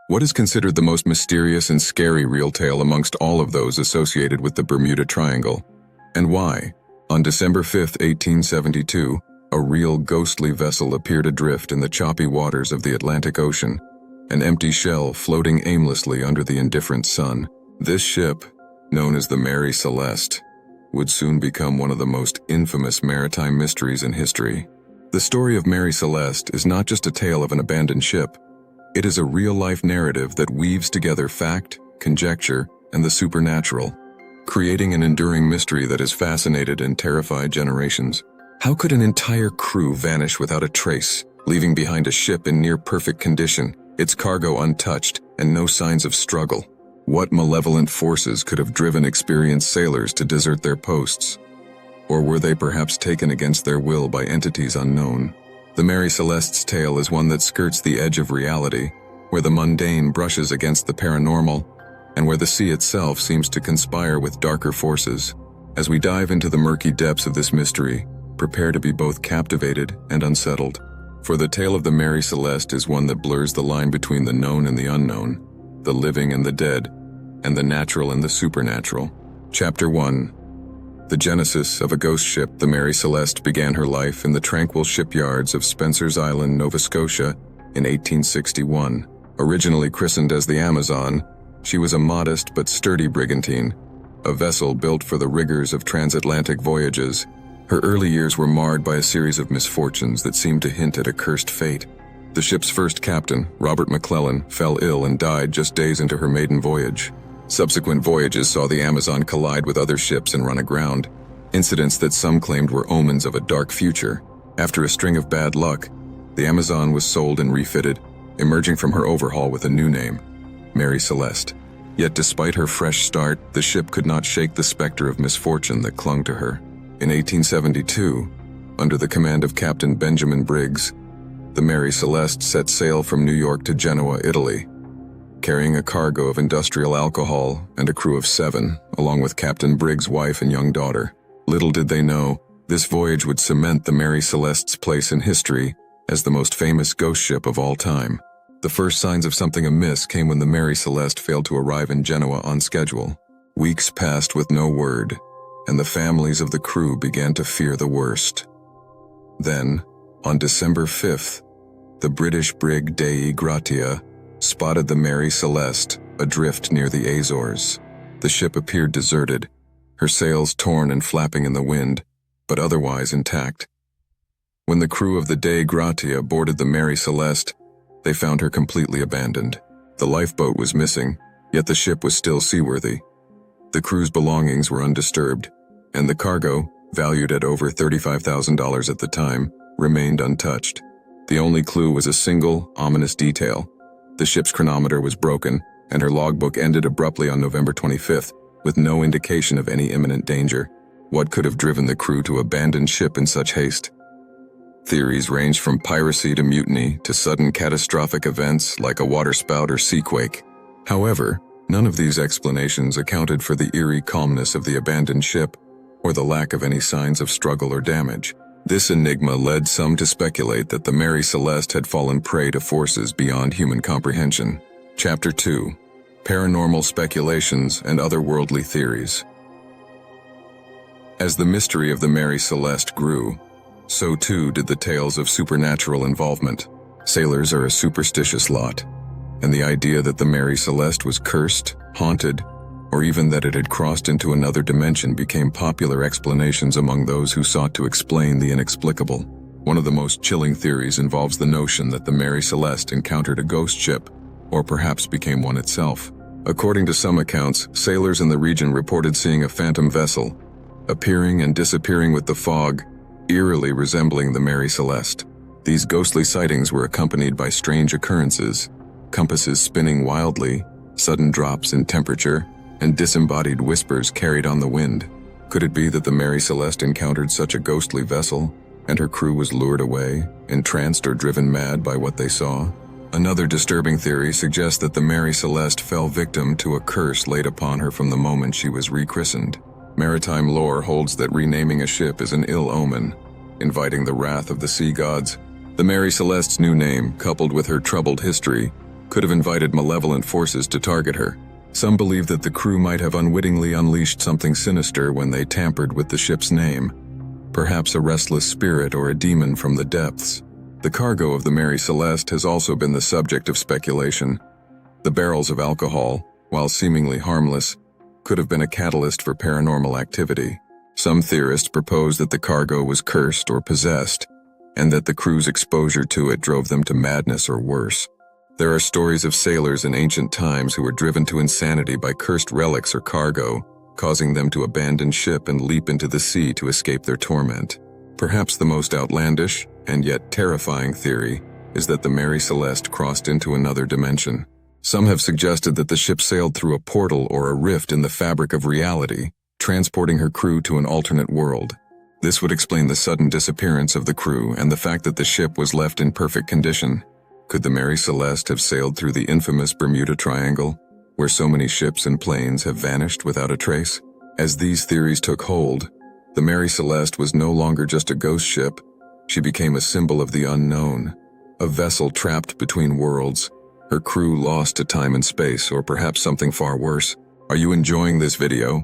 What is considered the most mysterious and scary real tale amongst all of those associated with the Bermuda Triangle? And why? On December 5, 1872, a real ghostly vessel appeared adrift in the choppy waters of the Atlantic Ocean, an empty shell floating aimlessly under the indifferent sun. This ship, known as the Mary Celeste, would soon become one of the most infamous maritime mysteries in history. The story of Mary Celeste is not just a tale of an abandoned ship. It is a real-life narrative that weaves together fact, conjecture, and the supernatural, creating an enduring mystery that has fascinated and terrified generations. How could an entire crew vanish without a trace, leaving behind a ship in near-perfect condition, its cargo untouched, and no signs of struggle? What malevolent forces could have driven experienced sailors to desert their posts? Or were they perhaps taken against their will by entities unknown? The Mary Celeste's tale is one that skirts the edge of reality, where the mundane brushes against the paranormal, and where the sea itself seems to conspire with darker forces. As we dive into the murky depths of this mystery, prepare to be both captivated and unsettled. For the tale of the Mary Celeste is one that blurs the line between the known and the unknown, the living and the dead, and the natural and the supernatural. Chapter 1. The genesis of a ghost ship, the Mary Celeste began her life in the tranquil shipyards of Spencer's Island, Nova Scotia, in 1861. Originally christened as the Amazon, she was a modest but sturdy brigantine, a vessel built for the rigors of transatlantic voyages. Her early years were marred by a series of misfortunes that seemed to hint at a cursed fate. The ship's first captain, Robert McClellan, fell ill and died just days into her maiden voyage. Subsequent voyages saw the Amazon collide with other ships and run aground, incidents that some claimed were omens of a dark future. After a string of bad luck, the Amazon was sold and refitted, emerging from her overhaul with a new name, Mary Celeste. Yet despite her fresh start, the ship could not shake the specter of misfortune that clung to her. In 1872, under the command of Captain Benjamin Briggs, the Mary Celeste set sail from New York to Genoa, Italy, carrying a cargo of industrial alcohol and a crew of 7, along with Captain Briggs' wife and young daughter. Little did they know, this voyage would cement the Mary Celeste's place in history as the most famous ghost ship of all time. The first signs of something amiss came when the Mary Celeste failed to arrive in Genoa on schedule. Weeks passed with no word, and the families of the crew began to fear the worst. Then, on December 5th, the British brig Dei Gratia spotted the Mary Celeste adrift near the Azores. The ship appeared deserted, her sails torn and flapping in the wind, but otherwise intact. When the crew of the Dei Gratia boarded the Mary Celeste, they found her completely abandoned. The lifeboat was missing, yet the ship was still seaworthy. The crew's belongings were undisturbed, and the cargo, valued at over $35,000 at the time, remained untouched. The only clue was a single, ominous detail. The ship's chronometer was broken, and her logbook ended abruptly on November 25th, with no indication of any imminent danger. What could have driven the crew to abandon ship in such haste? Theories ranged from piracy to mutiny to sudden catastrophic events like a waterspout or seaquake. However, none of these explanations accounted for the eerie calmness of the abandoned ship or the lack of any signs of struggle or damage. This enigma led some to speculate that the Mary Celeste had fallen prey to forces beyond human comprehension. Chapter 2. Paranormal Speculations and Otherworldly Theories. As the mystery of the Mary Celeste grew, so too did the tales of supernatural involvement. Sailors are a superstitious lot, and the idea that the Mary Celeste was cursed, haunted, or even that it had crossed into another dimension became popular explanations among those who sought to explain the inexplicable. One of the most chilling theories involves the notion that the Mary Celeste encountered a ghost ship, or perhaps became one itself. According to some accounts, sailors in the region reported seeing a phantom vessel, appearing and disappearing with the fog, eerily resembling the Mary Celeste. These ghostly sightings were accompanied by strange occurrences, compasses spinning wildly, sudden drops in temperature, and disembodied whispers carried on the wind. Could it be that the Mary Celeste encountered such a ghostly vessel, and her crew was lured away, entranced or driven mad by what they saw? Another disturbing theory suggests that the Mary Celeste fell victim to a curse laid upon her from the moment she was rechristened. Maritime lore holds that renaming a ship is an ill omen, inviting the wrath of the sea gods. The Mary Celeste's new name, coupled with her troubled history, could have invited malevolent forces to target her. Some believe that the crew might have unwittingly unleashed something sinister when they tampered with the ship's name, perhaps a restless spirit or a demon from the depths. The cargo of the Mary Celeste has also been the subject of speculation. The barrels of alcohol, while seemingly harmless, could have been a catalyst for paranormal activity. Some theorists propose that the cargo was cursed or possessed, and that the crew's exposure to it drove them to madness or worse. There are stories of sailors in ancient times who were driven to insanity by cursed relics or cargo, causing them to abandon ship and leap into the sea to escape their torment. Perhaps the most outlandish, and yet terrifying theory, is that the Mary Celeste crossed into another dimension. Some have suggested that the ship sailed through a portal or a rift in the fabric of reality, transporting her crew to an alternate world. This would explain the sudden disappearance of the crew and the fact that the ship was left in perfect condition. Could the Mary Celeste have sailed through the infamous Bermuda Triangle, where so many ships and planes have vanished without a trace? As these theories took hold, the Mary Celeste was no longer just a ghost ship. She became a symbol of the unknown, a vessel trapped between worlds, her crew lost to time and space, or perhaps something far worse. Are you enjoying this video?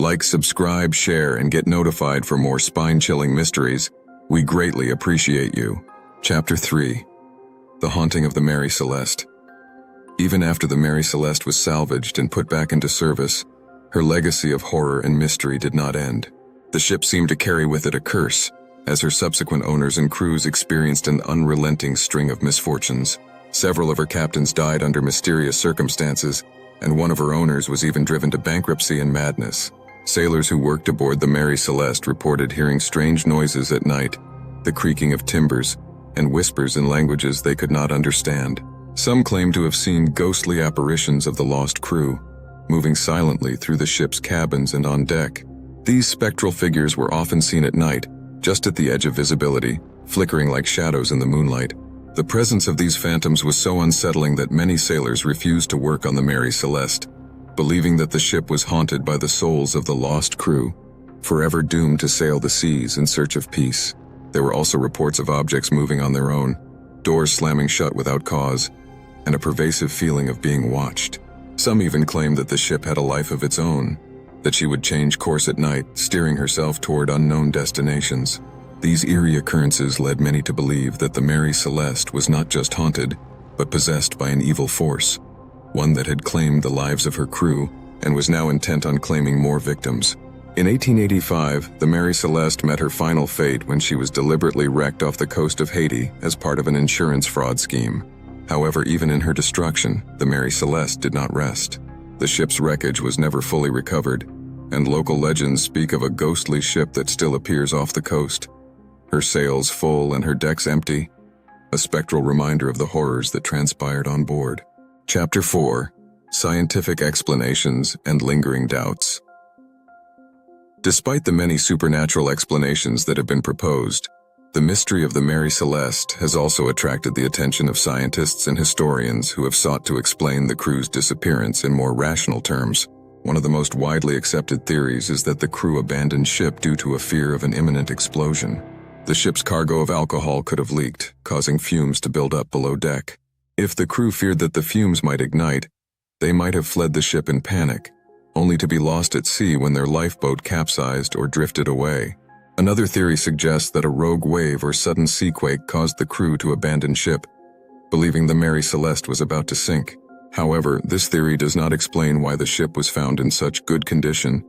Like, subscribe, share, and get notified for more spine-chilling mysteries. We greatly appreciate you. Chapter 3. The Haunting of the Mary Celeste. Even after the Mary Celeste was salvaged and put back into service, her legacy of horror and mystery did not end. The ship seemed to carry with it a curse, as her subsequent owners and crews experienced an unrelenting string of misfortunes. Several of her captains died under mysterious circumstances, and one of her owners was even driven to bankruptcy and madness. Sailors who worked aboard the Mary Celeste reported hearing strange noises at night, the creaking of timbers, and whispers in languages they could not understand. Some claim to have seen ghostly apparitions of the lost crew, moving silently through the ship's cabins and on deck. These spectral figures were often seen at night, just at the edge of visibility, flickering like shadows in the moonlight. The presence of these phantoms was so unsettling that many sailors refused to work on the Mary Celeste, believing that the ship was haunted by the souls of the lost crew, forever doomed to sail the seas in search of peace. There were also reports of objects moving on their own, doors slamming shut without cause, and a pervasive feeling of being watched. Some even claimed that the ship had a life of its own, that she would change course at night, steering herself toward unknown destinations. These eerie occurrences led many to believe that the Mary Celeste was not just haunted, but possessed by an evil force, one that had claimed the lives of her crew and was now intent on claiming more victims. In 1885, the Mary Celeste met her final fate when she was deliberately wrecked off the coast of Haiti as part of an insurance fraud scheme. However, even in her destruction, the Mary Celeste did not rest. The ship's wreckage was never fully recovered, and local legends speak of a ghostly ship that still appears off the coast, her sails full and her decks empty, a spectral reminder of the horrors that transpired on board. Chapter 4. Scientific Explanations and Lingering Doubts. Despite the many supernatural explanations that have been proposed, the mystery of the Mary Celeste has also attracted the attention of scientists and historians who have sought to explain the crew's disappearance in more rational terms. One of the most widely accepted theories is that the crew abandoned ship due to a fear of an imminent explosion. The ship's cargo of alcohol could have leaked, causing fumes to build up below deck. If the crew feared that the fumes might ignite, they might have fled the ship in panic, only to be lost at sea when their lifeboat capsized or drifted away. Another theory suggests that a rogue wave or sudden seaquake caused the crew to abandon ship, believing the Mary Celeste was about to sink. However, this theory does not explain why the ship was found in such good condition,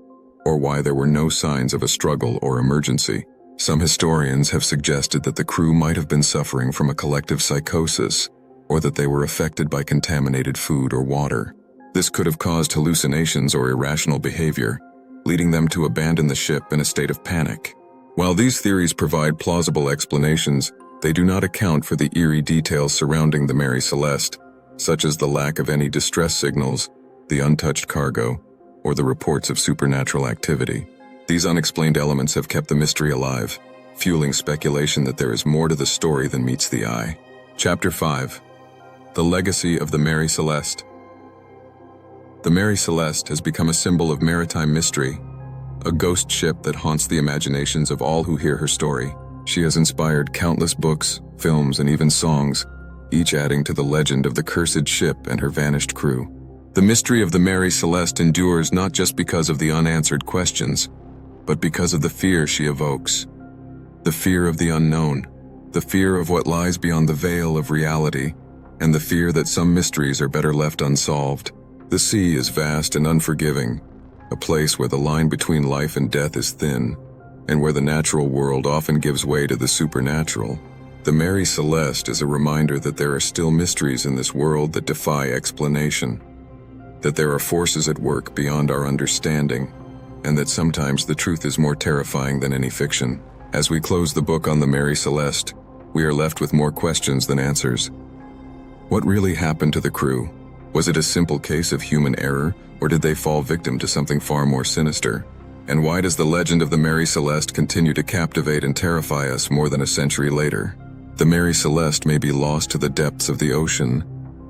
or why there were no signs of a struggle or emergency. Some historians have suggested that the crew might have been suffering from a collective psychosis, or that they were affected by contaminated food or water. This could have caused hallucinations or irrational behavior, leading them to abandon the ship in a state of panic. While these theories provide plausible explanations, they do not account for the eerie details surrounding the Mary Celeste, such as the lack of any distress signals, the untouched cargo, or the reports of supernatural activity. These unexplained elements have kept the mystery alive, fueling speculation that there is more to the story than meets the eye. Chapter 5. The Legacy of the Mary Celeste. The Mary Celeste has become a symbol of maritime mystery, a ghost ship that haunts the imaginations of all who hear her story. She has inspired countless books, films, and even songs, each adding to the legend of the cursed ship and her vanished crew. The mystery of the Mary Celeste endures not just because of the unanswered questions, but because of the fear she evokes. The fear of the unknown, the fear of what lies beyond the veil of reality, and the fear that some mysteries are better left unsolved. The sea is vast and unforgiving, a place where the line between life and death is thin, and where the natural world often gives way to the supernatural. The Mary Celeste is a reminder that there are still mysteries in this world that defy explanation, that there are forces at work beyond our understanding, and that sometimes the truth is more terrifying than any fiction. As we close the book on the Mary Celeste, we are left with more questions than answers. What really happened to the crew? Was it a simple case of human error, or did they fall victim to something far more sinister? And why does the legend of the Mary Celeste continue to captivate and terrify us more than a century later? The Mary Celeste may be lost to the depths of the ocean,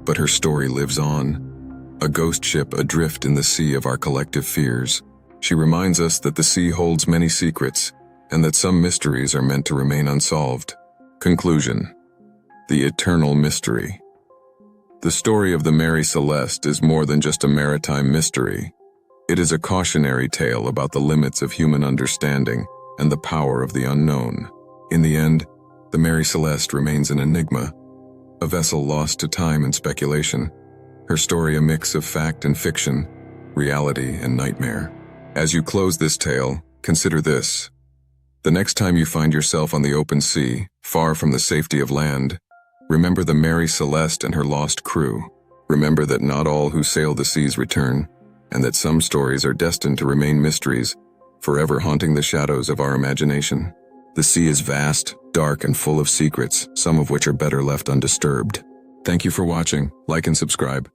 but her story lives on. A ghost ship adrift in the sea of our collective fears. She reminds us that the sea holds many secrets, and that some mysteries are meant to remain unsolved. Conclusion: the eternal mystery. The story of the Mary Celeste is more than just a maritime mystery. It is a cautionary tale about the limits of human understanding and the power of the unknown. In the end, the Mary Celeste remains an enigma, a vessel lost to time and speculation. Her story a mix of fact and fiction, reality and nightmare. As you close this tale, consider this. The next time you find yourself on the open sea, far from the safety of land, remember the Mary Celeste and her lost crew. Remember that not all who sail the seas return, and that some stories are destined to remain mysteries, forever haunting the shadows of our imagination. The sea is vast, dark, and full of secrets, some of which are better left undisturbed. Thank you for watching. Like and subscribe.